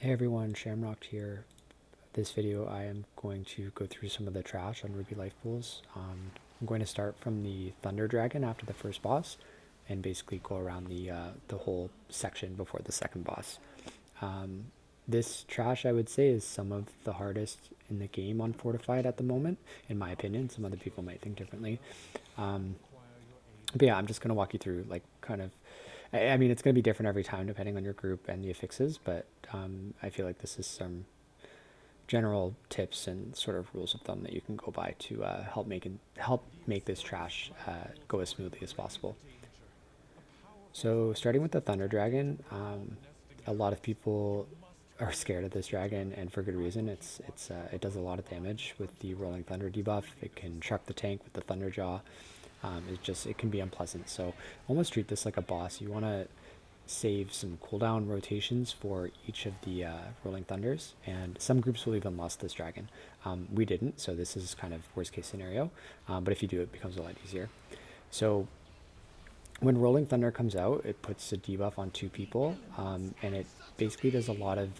Hey everyone, Shamrocked here. This video I am going to go through some of the trash on Ruby Life Pools. I'm going to start from the Thunder Dragon after the first boss and basically go around the whole section before the second boss. This trash I would say is some of the hardest in the game on Fortified at the moment, in my opinion. Some other people might think differently. But yeah, I'm just going to walk you through like kind of I mean, it's going to be different every time depending on your group and the affixes, but I feel like this is some general tips and sort of rules of thumb that you can go by to help make this trash go as smoothly as possible. So starting with the Thunder Dragon, a lot of people are scared of this dragon, and for good reason. It does a lot of damage with the Rolling Thunder debuff. It can truck the tank with the Thunder Jaw. It can be unpleasant. So almost treat this like a boss. You want to save some cooldown rotations for each of the Rolling Thunders, and some groups will even lost this dragon. We didn't, so this is kind of worst case scenario, but if you do, it becomes a lot easier. So when Rolling Thunder comes out, it puts a debuff on 2 people, and it basically does a lot of,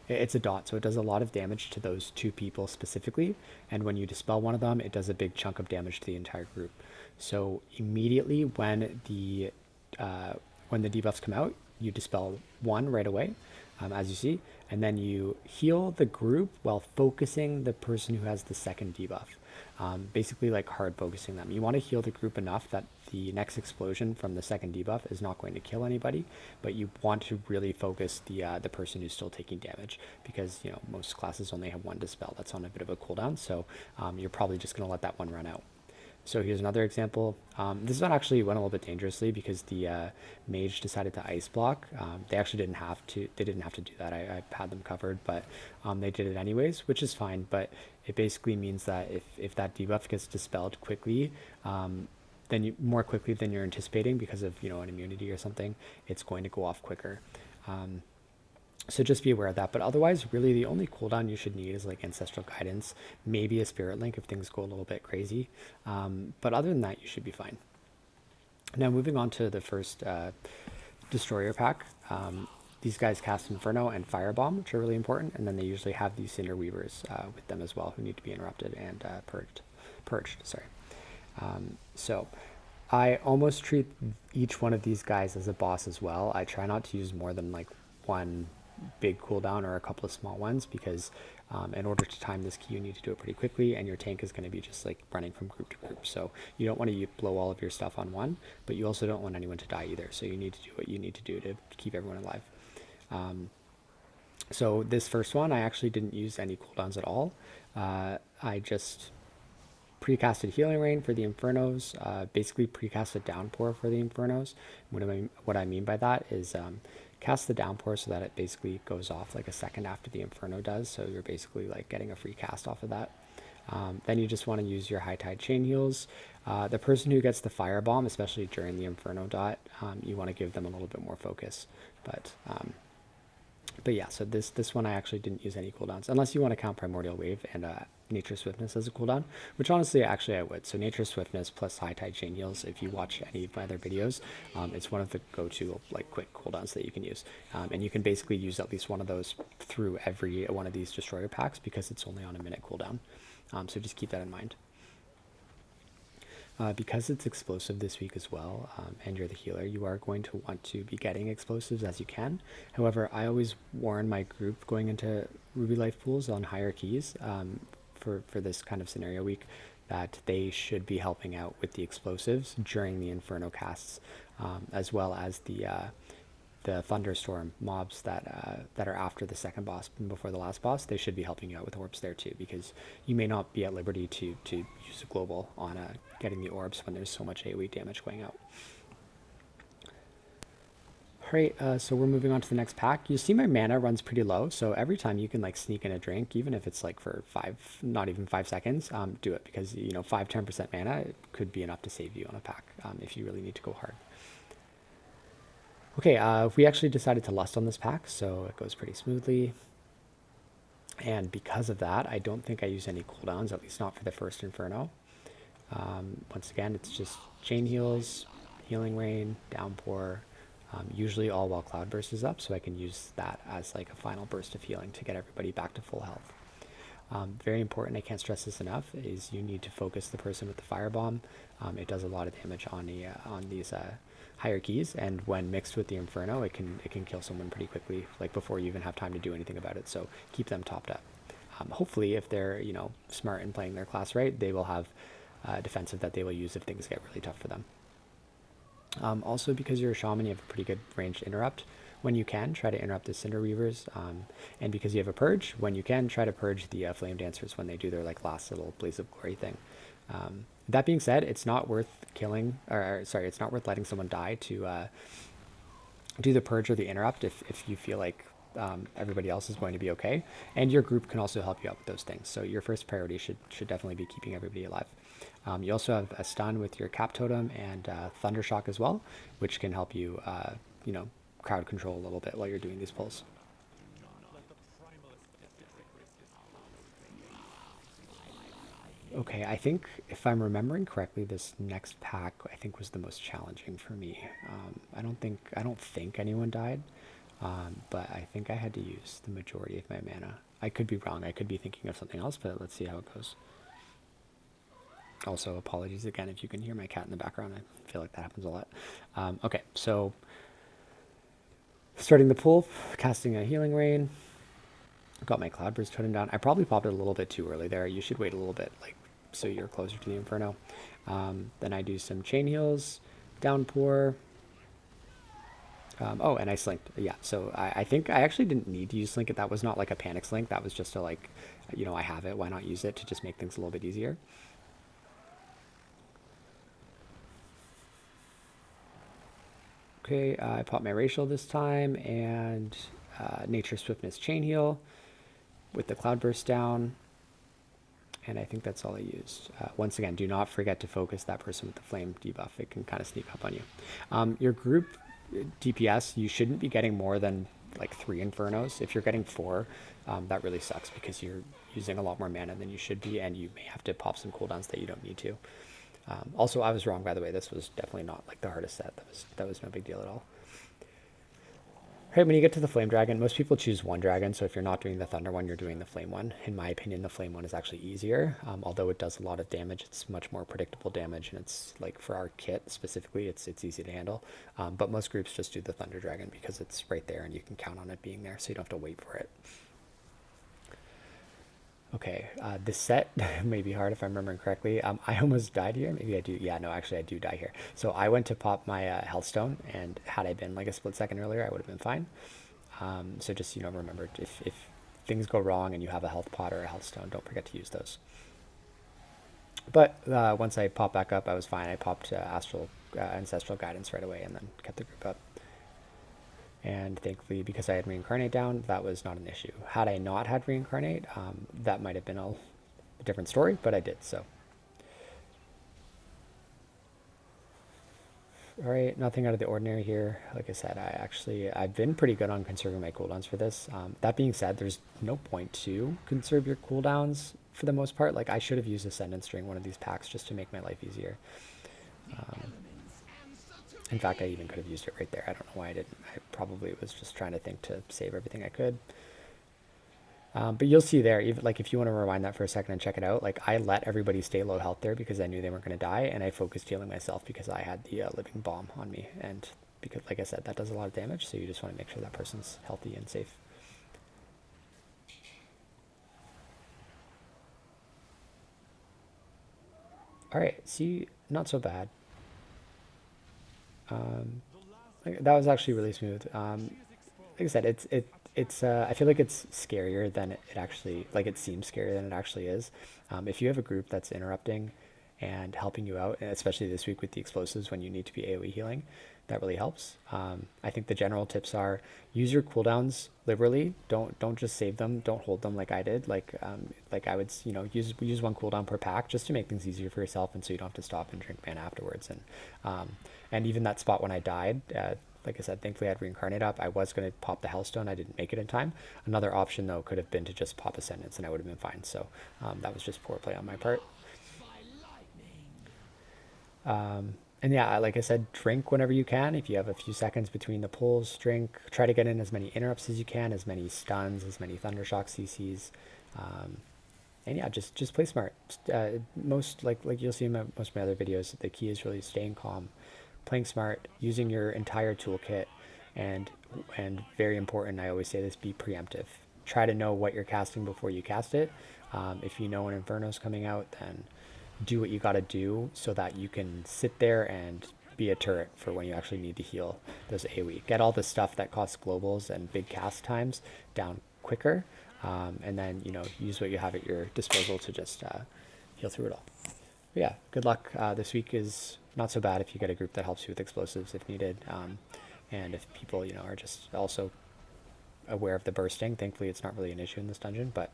it's a dot, so it does a lot of damage to those 2 people specifically, and when you dispel one of them, it does a big chunk of damage to the entire group. So immediately when the debuffs come out, you dispel one right away, as you see, and then you heal the group while focusing the person who has the second debuff. Basically like hard focusing them. You want to heal the group enough that the next explosion from the second debuff is not going to kill anybody, but you want to really focus the person who's still taking damage, because you know most classes only have 1 dispel. That's on a bit of a cooldown, so you're probably just going to let that one run out. So here's another example. This one actually went a little bit dangerously because the mage decided to ice block. They actually didn't have to. They didn't have to do that. I had them covered, but they did it anyways, which is fine. But it basically means that if that debuff gets dispelled quickly, then more quickly than you're anticipating because of an immunity or something, it's going to go off quicker. So just be aware of that. But otherwise, really the only cooldown you should need is like Ancestral Guidance, maybe a Spirit Link if things go a little bit crazy. But other than that, you should be fine. Now moving on to the first Destroyer pack. These guys cast Inferno and Firebomb, which are really important. And then they usually have these Cinder Weavers with them as well, who need to be interrupted and purged. Sorry. So I almost treat each one of these guys as a boss as well. I try not to use more than like 1 big cooldown or a couple of small ones, because in order to time this key, you need to do it pretty quickly, and your tank is going to be just like running from group to group. So you don't want to blow all of your stuff on one, but you also don't want anyone to die either. So you need to do what you need to do to keep everyone alive. So this first one, I actually didn't use any cooldowns at all. I just precasted Healing Rain for the Infernos, basically precasted Downpour for the Infernos. What I mean by that is cast the Downpour so that it basically goes off like a second after the Inferno does, so you're basically like getting a free cast off of that. Then you just want to use your High Tide Chain Heals. The person who gets the Firebomb, especially during the Inferno dot, you want to give them a little bit more focus. But yeah, so this one I actually didn't use any cooldowns, unless you want to count Primordial Wave and Nature Swiftness as a cooldown, which honestly actually I would. So Nature Swiftness plus High Tide Chain Heals, if you watch any of my other videos, it's one of the go-to like quick cooldowns that you can use, and you can basically use at least one of those through every one of these Destroyer packs because it's only on a minute cooldown. So just keep that in mind. Because it's explosive this week as well, and you're the healer, you are going to want to be getting explosives as you can. However, I always warn my group going into Ruby Life pools on higher keys for this kind of scenario week that they should be helping out with the explosives during the Inferno casts, as well as the Thunderstorm mobs that are after the second boss and before the last boss. They should be helping you out with orbs there too, because you may not be at liberty to use a global on getting the orbs when there's so much AoE damage going out. Alright, so we're moving on to the next pack. You see my mana runs pretty low, so every time you can like sneak in a drink, even if it's like for not even 5 seconds, do it, because 5-10% mana, it could be enough to save you on a pack if you really need to go hard. Okay, we actually decided to lust on this pack, so it goes pretty smoothly. And because of that, I don't think I use any cooldowns, at least not for the first Inferno. Once again, it's just Chain Heals, Healing Rain, Downpour, usually all while Cloudburst is up, so I can use that as like a final burst of healing to get everybody back to full health. Very important, I can't stress this enough, is you need to focus the person with the firebomb. It does a lot of damage on these higher keys, and when mixed with the Inferno, it can kill someone pretty quickly, like before you even have time to do anything about it. So keep them topped up. Hopefully, if they're smart and playing their class right, they will have defensive that they will use if things get really tough for them. Also, because you're a shaman, you have a pretty good ranged interrupt. When you can, try to interrupt the Cinder Reavers, and because you have a purge, when you can, try to purge the Flame Dancers when they do their like last little Blaze of Glory thing. That being said, it's not worth killing, or sorry, it's not worth letting someone die to do the purge or the interrupt if you feel like everybody else is going to be okay, and your group can also help you out with those things. So your first priority should definitely be keeping everybody alive. You also have a stun with your Cap Totem and Thundershock as well, which can help you, crowd control a little bit while you're doing these pulls. Okay, I think if I'm remembering correctly, this next pack I think was the most challenging for me. I don't think anyone died, but I think I had to use the majority of my mana. I could be wrong. I could be thinking of something else, but let's see how it goes. Also, apologies again if you can hear my cat in the background. I feel like that happens a lot. Okay, so starting the pull, casting a Healing Rain. Got my Cloudburst Totem down. I probably popped it a little bit too early there. You should wait a little bit, like so you're closer to the Inferno. Then I do some Chain Heals, Downpour. Oh, and I slinked. Yeah, so I think I actually didn't need to use Slink it. That was not like a panic slink. That was just a like, I have it. Why not use it to just make things a little bit easier? Okay, I popped my Racial this time, and Nature Swiftness Chain Heal with the Cloudburst down. And I think that's all I used. Once again, do not forget to focus that person with the flame debuff. It can kind of sneak up on you. Your group DPS, you shouldn't be getting more than like 3 Infernos. If you're getting 4, that really sucks because you're using a lot more mana than you should be, and you may have to pop some cooldowns that you don't need to. Also, I was wrong, by the way. This was definitely not like the hardest set. That was no big deal at all. Right, when you get to the Flame Dragon, most people choose one dragon, so if you're not doing the Thunder one, you're doing the Flame one. In my opinion, the Flame one is actually easier, although it does a lot of damage. It's much more predictable damage, and it's like for our kit specifically, it's easy to handle. But most groups just do the Thunder Dragon because it's right there, and you can count on it being there, so you don't have to wait for it. Okay, this set may be hard if I'm remembering correctly. I almost died here. Maybe I do. Yeah, no, actually I do die here. So I went to pop my Healthstone, and had I been like a split second earlier, I would have been fine. So just, remember, if things go wrong and you have a health pot or a Healthstone, don't forget to use those. But once I popped back up, I was fine. I popped Ancestral Guidance right away and then kept the group up. And thankfully, because I had Reincarnate down, that was not an issue. Had I not had Reincarnate, that might have been a different story, but I did, so. All right, nothing out of the ordinary here. Like I said, I've been pretty good on conserving my cooldowns for this. That being said, there's no point to conserve your cooldowns for the most part. Like, I should have used Ascendance during one of these packs just to make my life easier. In fact, I even could have used it right there. I don't know why I didn't. I probably was just trying to think to save everything I could. But you'll see there, even like if you want to rewind that for a second and check it out, like I let everybody stay low health there because I knew they weren't going to die, and I focused healing myself because I had the living bomb on me, and because, like I said, that does a lot of damage, so you just want to make sure that person's healthy and safe. All right, see, not so bad. That was actually really smooth. Like I said, it's I feel like it's scarier than it actually, like it seems scarier than it actually is. If you have a group that's interrupting and helping you out, especially this week with the explosives when you need to be AoE healing, that really helps. I think the general tips are use your cooldowns liberally. Don't just save them. Don't hold them like I did. Like I would, use one cooldown per pack just to make things easier for yourself, and so you don't have to stop and drink mana afterwards. And even that spot when I died, like I said, thankfully I had Reincarnate up. I was going to pop the Hellstone. I didn't make it in time. Another option, though, could have been to just pop Ascendance, and I would have been fine. So that was just poor play on my part. And yeah, like I said, drink whenever you can. If you have a few seconds between the pulls, drink. Try to get in as many interrupts as you can, as many stuns, as many Thundershock CCs. Um, and yeah, just play smart. Most like you'll see in most of my other videos, the key is really staying calm, playing smart, using your entire toolkit, and very important, I always say this: be preemptive. Try to know what you're casting before you cast it. If you know an Inferno's coming out, then do what you got to do so that you can sit there and be a turret for when you actually need to heal those AoE. Get all the stuff that costs globals and big cast times down quicker, and then use what you have at your disposal to just heal through it all. But yeah, good luck. This week is not so bad if you get a group that helps you with explosives if needed, and if people are just also aware of the bursting. Thankfully, it's not really an issue in this dungeon, but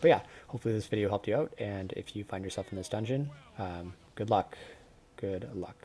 yeah, hopefully this video helped you out. And if you find yourself in this dungeon, good luck. Good luck.